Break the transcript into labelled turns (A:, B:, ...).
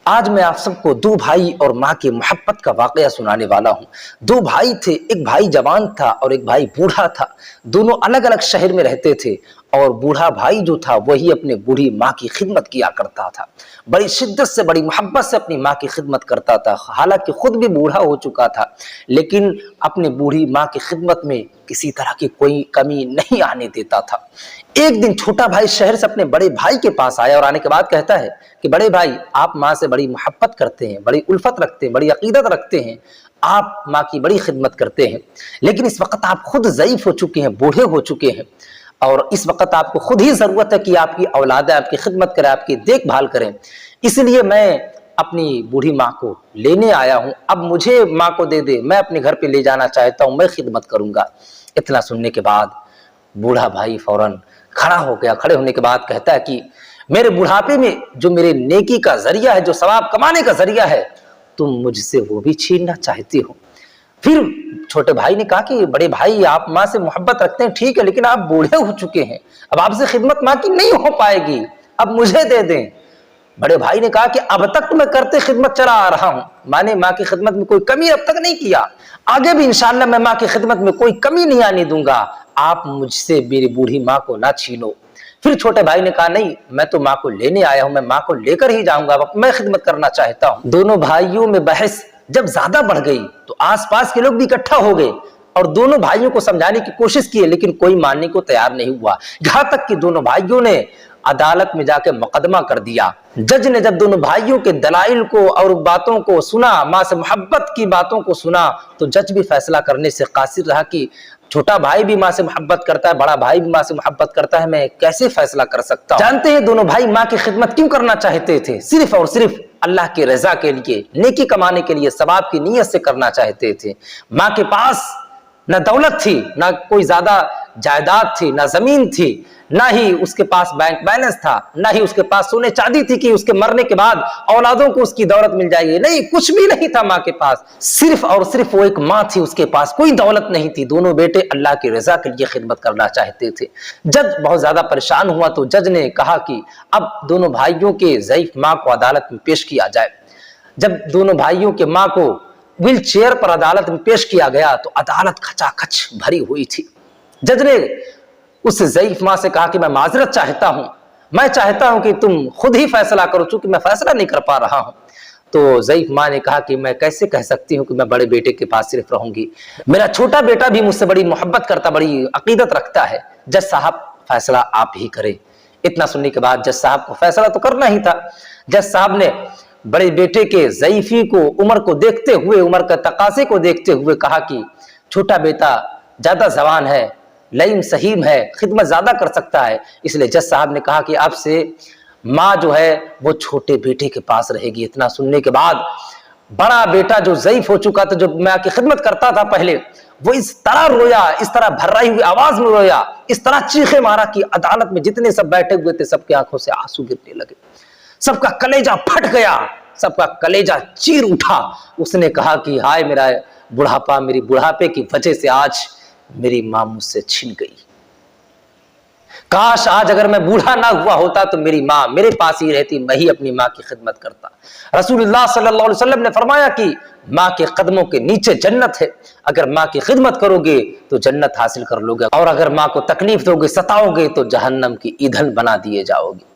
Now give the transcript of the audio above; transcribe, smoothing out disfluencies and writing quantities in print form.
A: आज मैं आप सबको दो भाई और माँ की मोहब्बत का वाकया सुनाने वाला हूँ। दो भाई थे, एक भाई जवान था और एक भाई बूढ़ा था। दोनों अलग अलग शहर में रहते थे और बूढ़ा भाई जो था वही अपने बूढ़ी माँ की खिदमत किया करता था। बड़ी शिद्दत से, बड़ी मोहब्बत से अपनी माँ की खिदमत करता था। हालांकि खुद भी बूढ़ा हो चुका था, लेकिन अपनी बूढ़ी माँ की खिदमत में किसी तरह की कोई कमी नहीं आने देता था। एक दिन छोटा भाई शहर से अपने बड़े भाई के पास आया और आने के बाद कहता है कि बड़े भाई, आप माँ से बड़ी मोहब्बत करते हैं, बड़ी उल्फत रखते हैं, बड़ी अकीदत रखते हैं, आप माँ की बड़ी खिदमत करते हैं, लेकिन इस वक्त आप खुद ज़ईफ हो चुके हैं, बूढ़े हो चुके हैं और इस वक्त आपको खुद ही ज़रूरत है कि आपकी औलाद आपकी खिदमत करें, आपकी देखभाल करें। इसलिए मैं अपनी बूढ़ी माँ को लेने आया हूँ, अब मुझे माँ को दे दे, मैं अपने घर पे ले जाना चाहता हूँ, मैं खिदमत करूँगा। इतना सुनने के बाद बूढ़ा भाई फौरन खड़ा हो गया। खड़े होने के बाद कहता है कि मेरे बुढ़ापे में जो मेरे नेकी का जरिया है, जो सवाब कमाने का जरिया है, तुम मुझसे वो भी छीनना चाहती हो। फिर छोटे भाई ने कहा कि बड़े भाई, आप माँ से मोहब्बत रखते हैं ठीक है, लेकिन आप बूढ़े हो चुके हैं, अब आपसे खिदमत माँ की नहीं हो पाएगी, अब मुझे दे दें। बड़े भाई ने कहा कि अब तक तो मैं करते खिदमत चला आ रहा हूं, मैंने माँ की खिदमत में कोई कमी अब तक नहीं किया, आगे भी इंशाअल्लाह मैं माँ की खिदमत में कोई कमी नहीं आने दूंगा, आप मुझसे मेरी बूढ़ी माँ को ना छीनो। फिर छोटे भाई ने कहा नहीं, मैं तो माँ को लेने आया हूं, मैं माँ को लेकर ही जाऊंगा, मैं खिदमत करना चाहता हूं। दोनों भाइयों में बहस जब ज्यादा बढ़ गई तो आसपास के लोग भी इकट्ठा हो गए और दोनों भाइयों को समझाने की कोशिश की, लेकिन कोई मानने को तैयार नहीं हुआ। यहां तक कि दोनों भाइयों ने अदालत में जाके मुकदमा कर दिया। जज ने जब दोनों भाइयों के दलाइल को और बातों को सुना, माँ से मोहब्बत की बातों को सुना, तो जज भी फैसला करने से कासिर रहा कि छोटा भाई भी माँ से मोहब्बत करता है, बड़ा भाई भी माँ से मोहब्बत करता है, मैं कैसे फैसला कर सकता हूं। जानते हैं दोनों भाई माँ की खिदमत क्यों करना चाहते थे? सिर्फ और सिर्फ अल्लाह की रजा के लिए, नेकी कमाने के लिए, सवाब की नीयत से करना चाहते थे। माँ के पास ना दौलत थी, ना कोई ज्यादा जायदाद थी, ना जमीन थी, ना ही उसके पास बैंक बैलेंस था, ना ही उसके पास सोने चांदी थी कि उसके मरने के बाद औलादों को उसकी दौलत मिल जाएगी। नहीं, कुछ भी नहीं था माँ के पास, सिर्फ और सिर्फ वो एक माँ थी, उसके पास कोई दौलत नहीं थी। दोनों बेटे अल्लाह की रजा के लिए खिदमत करना चाहते थे। जज बहुत ज्यादा परेशान हुआ तो जज ने कहा कि अब दोनों भाइयों के ज़ईफ माँ को अदालत में पेश किया जाए। जब दोनों भाइयों के माँ को व्हील चेयर पर अदालत में पेश किया गया तो अदालत खचाखच भरी हुई थी। जज ने उस ज़ईफ माँ से कहा कि मैं माजरत चाहता हूं, मैं चाहता हूं कि तुम खुद ही फैसला करो, चूंकि मैं फैसला नहीं कर पा रहा हूं। तो ज़ईफ माँ ने कहा कि मैं कैसे कह सकती हूँ कि मैं बड़े बेटे के पास सिर्फ रहूंगी, मेरा छोटा बेटा भी मुझसे बड़ी मोहब्बत करता, बड़ी अकीदत रखता है। जज साहब, फैसला आप ही करें। इतना सुनने के बाद जज साहब को फैसला तो करना ही था। जज साहब ने बड़े बेटे के ज़ईफी को, उम्र को देखते हुए, उम्र के तकाजे को देखते हुए कहा कि छोटा बेटा ज्यादा जवान है, लईम सहीम है, खिदमत ज्यादा कर सकता है। इसलिए जज साहब ने कहा कि अब से माँ जो है वो छोटे बेटे के पास रहेगी। इतना सुनने के बाद बड़ा बेटा जो ज़ईफ हो चुका था, जो माँ की खिदमत करता था पहले, वो इस तरह रोया, इस तरह भर्राई हुई आवाज में रोया, इस तरह चीखे मारा कि अदालत में जितने सब बैठे हुए थे सबकी आंखों से आंसू गिरने लगे, सबका कलेजा फट गया, सबका कलेजा चीर उठा। उसने कहा कि हाय मेरा बुढ़ापा, मेरी बुढ़ापे की वजह से आज मेरी माँ मुझसे छिन गई। काश आज अगर मैं बूढ़ा ना हुआ होता तो मेरी माँ मेरे पास ही रहती, मैं ही अपनी माँ की खिदमत करता। रसूलुल्लाह सल्लल्लाहु अलैहि वसल्लम ने फरमाया कि माँ के कदमों के नीचे जन्नत है, अगर माँ की खिदमत करोगे तो जन्नत हासिल कर लोगे, और अगर माँ को तकलीफ दोगे, सताओगे, तो जहन्नम की ईंधन बना दिए जाओगे।